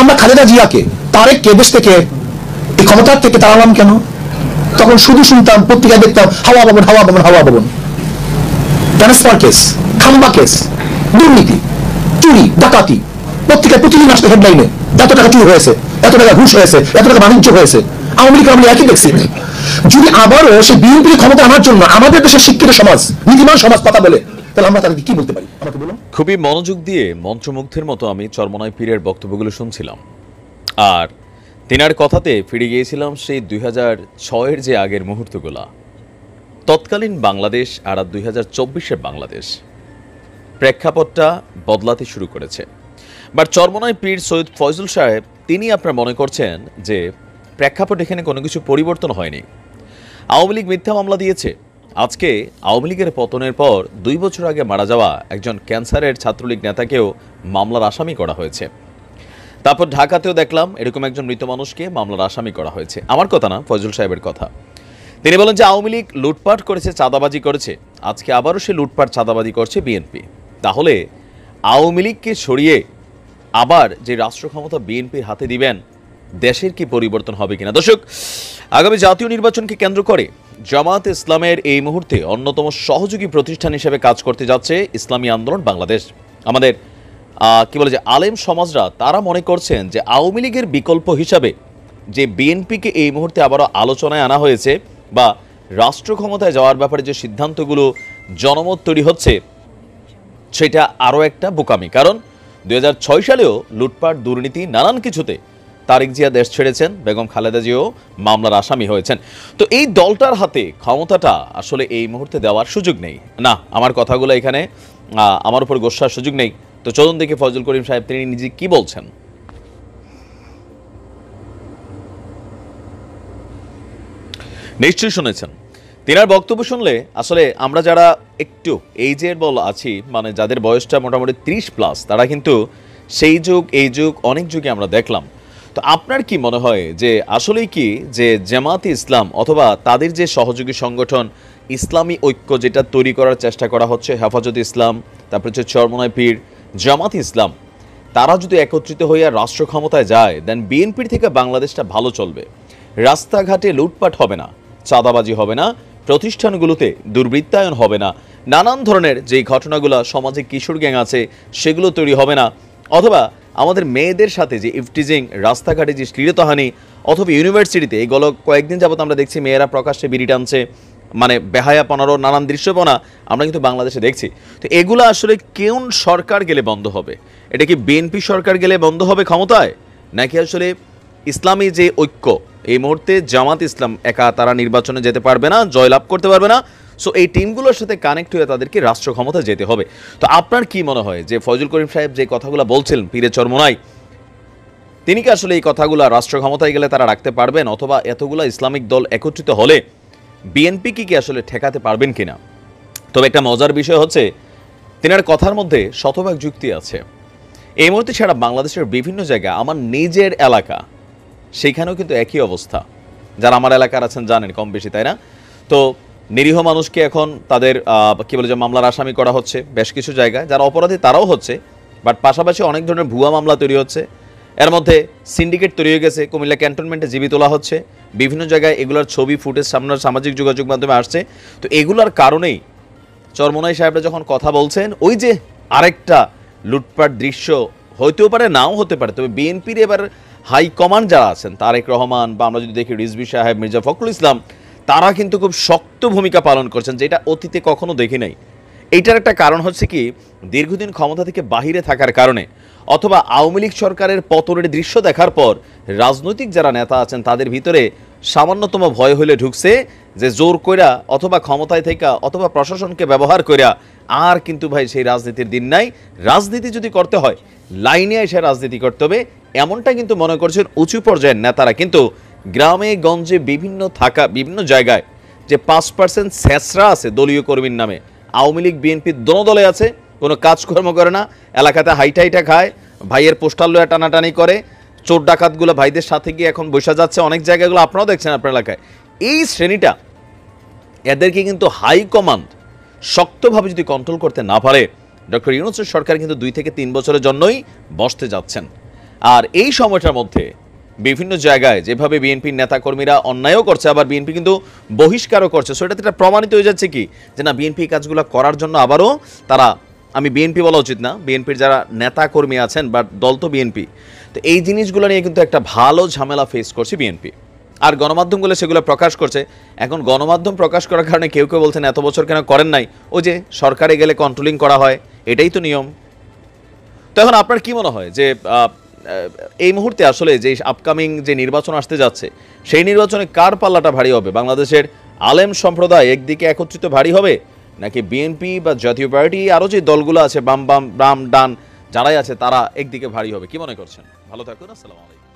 আমরা খালেদা জিয়াকে তারেক দেশ থেকে এই ক্ষমতার থেকে তাড়ালাম কেন? তখন শুধু শুনতাম, পত্রিকায় দেখতাম হাওয়া ভবন, হাওয়া ভবন, হাওয়া ভবন, ট্রান্সফার কেস, খাম্বা কেস, দুর্নীতি, চুরি, ডাকাতি, পত্রিকায় প্রতিদিন আসতে হেডলাইনে এত টাকা চুরি হয়েছে, এত টাকা ঘুষ হয়েছে, এত টাকা বাণিজ্য হয়েছে। আওয়ামী লীগ আমরা একই দেখছি। যদি আবারও সে বিএনপির ক্ষমতা আনার জন্য আমাদের দেশের শিক্ষিত সমাজ, নীতিমান সমাজ কথা বলে, তাহলে আমরা তাদেরকে কি বলতে পারি? আমাকে বলুন। খুবই মনোযোগ দিয়ে মন্ত্রমুগ্ধের মতো আমি চরমোনাই পীরের বক্তব্যগুলো শুনছিলাম, আর তিনার কথাতে ফিরে গিয়েছিলাম সেই 2006-এর যে আগের মুহূর্তগুলা, তৎকালীন বাংলাদেশ আর 2024-এর বাংলাদেশ, প্রেক্ষাপটটা বদলাতে শুরু করেছে। বাট চরমোনাই পীর সৈয়দ ফয়জুল সাহেব তিনি আপনার মনে করছেন যে প্রেক্ষাপট এখানে কোনো কিছু পরিবর্তন হয়নি। আওয়ামী লীগ মিথ্যা মামলা দিয়েছে। আজকে আওয়ামী লীগের পতনের পর 2 বছর আগে মারা যাওয়া একজন ক্যান্সারের ছাত্রলীগ নেতাকেও মামলার আসামি করা হয়েছে। তারপর ঢাকাতেও দেখলাম এরকম একজন মৃত মানুষকে মামলার আসামি করা হয়েছে। আমার কথা না, ফয়জুল সাহেবের কথা। তিনি বলেন যে আওয়ামী লীগ লুটপাট করেছে, চাঁদাবাজি করেছে, আজকে আবারও সে লুটপাট চাঁদাবাজি করছে বিএনপি। তাহলে আওয়ামী লীগকে সরিয়ে আবার যে রাষ্ট্র ক্ষমতা বিএনপির হাতে দিবেন, দেশের কি পরিবর্তন হবে কিনা? দর্শক, আগামী জাতীয় নির্বাচনকে কেন্দ্র করে জামাত ইসলামের এই মুহূর্তে অন্যতম সহযোগী প্রতিষ্ঠান হিসেবে কাজ করতে যাচ্ছে ইসলামী আন্দোলন বাংলাদেশ। আমাদের কি বলে যে আলেম সমাজরা তারা মনে করছেন যে আওয়ামী লীগের বিকল্প হিসাবে যে বিএনপিকে এই মুহূর্তে আবারও আলোচনায় আনা হয়েছে বা রাষ্ট্র ক্ষমতায় যাওয়ার ব্যাপারে যে সিদ্ধান্তগুলো জনমত তৈরি হচ্ছে, সেটা আরও একটা বোকামি। কারণ 2006 সালেও লুটপাট, দুর্নীতি, নানান কিছুতে তারেক জিয়া দেশ ছেড়েছেন, বেগম খালেদা জিয়াও মামলার আসামি হয়েছেন। তো এই দলটার হাতে ক্ষমতাটা আসলে এই মুহূর্তে দেওয়ার সুযোগ নেই। না, আমার কথাগুলো এখানে আমার উপর গোস্বার সুযোগ নেই। তো চলুন দেখি ফজল করিম সাহেব তিনি নিজে কি বলছেন। নিশ্চয়ই শুনেছেন। তিনার বক্তব্য শুনলে আসলে আমরা যারা একটু এইজের বল আছি, মানে যাদের বয়সটা মোটামুটি 30+, তারা কিন্তু সেই যুগ এই যুগ অনেক যুগে আমরা দেখলাম। তো আপনার কি মনে হয় যে আসলেই কি যে জামাতে ইসলাম অথবা তাদের যে সহযোগী সংগঠন ইসলামী ঐক্য যেটা তৈরি করার চেষ্টা করা হচ্ছে, হেফাজত ইসলাম, তারপর হচ্ছে চরমোনাই পীর, জামাত ইসলাম, তারা যদি একত্রিত হইয়া রাষ্ট্র ক্ষমতায় যায়, দেন বিএনপির থেকে বাংলাদেশটা ভালো চলবে। রাস্তাঘাটে লুটপাট হবে না, চাঁদাবাজি হবে না, প্রতিষ্ঠানগুলোতে দুর্বৃত্তায়ন হবে না, নানান ধরনের যে ঘটনাগুলো সমাজে কিশোর গ্যাং আছে সেগুলো তৈরি হবে না, অথবা আমাদের মেয়েদের সাথে যে ইফটিজিং, রাস্তাঘাটে যে শ্লীলতাহানি, অথবা ইউনিভার্সিটিতে এইগুলো কয়েকদিন যাবত আমরা দেখছি মেয়েরা প্রকাশ্যে বিড়ি টানছে, মানে বেহায়াপনারও নানান দৃশ্যপনা আমরা কিন্তু বাংলাদেশে দেখছি। তো এগুলো আসলে কোন সরকার গেলে বন্ধ হবে? এটা কি বিএনপি সরকার গেলে বন্ধ হবে ক্ষমতায়, নাকি আসলে ইসলামী যে ঐক্য এই মুহূর্তে জামাত ইসলাম একা তারা নির্বাচনে যেতে পারবে না, জয়লাভ করতে পারবে না, সো এই টিমগুলোর সাথে কানেক্ট হয়ে তাদেরকে রাষ্ট্র ক্ষমতায় যেতে হবে? তো আপনার কি মনে হয় যে ফজল করিম সাহেব যে কথাগুলো বলছিলেন পীরে চরমোনাই, তিনি কি আসলে এই কথাগুলো রাষ্ট্র ক্ষমতায় গেলে তারা রাখতে পারবেন, অথবা এতগুলো ইসলামিক দল একত্রিত হলে বিএনপি কি আসলে ঠেকাতে পারবেন কিনা? তবে একটা মজার বিষয় হচ্ছে তিনার কথার মধ্যে শতভাগ যুক্তি আছে। এই মুহূর্তে সারা বাংলাদেশের বিভিন্ন জায়গায়, আমার নিজের এলাকা সেইখানেও কিন্তু একই অবস্থা। যারা আমার এলাকার আছেন জানেন কম বেশি, তাই না? তো নিরীহ মানুষকে এখন তাদের কি বলে যে মামলার আসামি করা হচ্ছে বেশ কিছু জায়গায়, যারা অপরাধী তারাও হচ্ছে, বাট পাশাপাশি অনেক ধরনের ভুয়া মামলা তৈরি হচ্ছে। এর মধ্যে সিন্ডিকেট তৈরি হয়ে গেছে, কুমিল্লা ক্যান্টনমেন্টে জিবি তোলা হচ্ছে, বিভিন্ন জায়গায় এগুলোর ছবি ফুটেজ সামনে সামাজিক যোগাযোগ মাধ্যমে আসছে। তো এগুলোর কারণেই চরমোনাই সাহেবরা যখন কথা বলছেন, ওই যে আরেকটা লুটপাট দৃশ্য হইতেও পারে, নাও হতে পারে, তবে বিএনপির এবার হাইকমান্ড যারা আছেন, তারেক রহমান বা আমরা যদি দেখি রিজভী সাহেব, মির্জা ফখরুল ইসলাম, তারা কিন্তু খুব শক্ত ভূমিকা পালন করছেন, যেটা অতীতে কখনো দেখি নাই। এইটার একটা কারণ হচ্ছে কি, দীর্ঘদিন ক্ষমতা থেকে বাহিরে থাকার কারণে, অথবা আওয়ামী লীগ সরকারের পতনের দৃশ্য দেখার পর রাজনৈতিক যারা নেতা আছেন তাদের ভিতরে সামান্যতম ভয় হলে ঢুকছে যে জোর কইরা অথবা ক্ষমতায় থেকে অথবা প্রশাসনকে ব্যবহার কইরা আর কিন্তু ভাই সেই রাজনীতির দিন নাই। রাজনীতি যদি করতে হয় লাইনে এসে রাজনীতি করতে হবে, এমনটা কিন্তু মনে করছেন উঁচু পর্যায়ের নেতারা। কিন্তু গ্রামে গঞ্জে বিভিন্ন জায়গায় যে 5% ছেঁচড়া আছে দলীয় কর্মীর নামে, আওয়ামী লীগ বিএনপি দোনো দলে আছে, কোনো কাজকর্ম করে না, এলাকাতে হাইটা খায়, ভাইয়ের পোস্টাল লয়া টানাটানি করে, চোর ডাকাতগুলো ভাইদের সাথে গিয়ে এখন বসে যাচ্ছে অনেক জায়গাগুলো, আপনারাও দেখছেন আপনার এলাকায়। এই শ্রেণীটা, এদেরকে কিন্তু হাইকমান্ড শক্তভাবে যদি কন্ট্রোল করতে না পারে, ডক্টর ইউনূসের সরকার কিন্তু 2 থেকে 3 বছরের জন্যই বসতে যাচ্ছেন। আর এই সময়টার মধ্যে বিভিন্ন জায়গায় যেভাবে বিএনপির নেতাকর্মীরা অন্যায়ও করছে, আবার বিএনপি কিন্তু বহিষ্কারও করছে, সো এটাতে প্রমাণিত হয়ে যাচ্ছে কি যে না, বিএনপি কাজগুলো করার জন্য আবারও তারা, আমি বিএনপি বলা উচিত না, বিএনপির যারা নেতাকর্মী আছেন বা দল তো বিএনপি, তো এই জিনিসগুলো নিয়ে কিন্তু একটা ভালো ঝামেলা ফেস করছে বিএনপি। আর গণমাধ্যমগুলো সেগুলো প্রকাশ করছে। এখন গণমাধ্যম প্রকাশ করার কারণে কেউ কেউ বলছেন এত বছর কেন করেন নাই, ও যে সরকারে গেলে কন্ট্রোলিং করা হয়, এটাই তো নিয়ম। তো এখন আপনার কি মনে হয় যে এই মুহূর্তে আসলে যে আপকামিং যে নির্বাচন আসতে যাচ্ছে, সেই নির্বাচনে কার পাল্লাটা ভারী হবে? বাংলাদেশের আলেম সম্প্রদায় একদিকে একত্রিত ভারী হবে, নাকি বিএনপি বা জাতীয় পার্টি আরও যে দলগুলো আছে বাম বাম বাম ডান যারাই আছে তারা একদিকে ভারী হবে? কি মনে করছেন? ভালো থাকুন, আসসালামু আলাইকুম।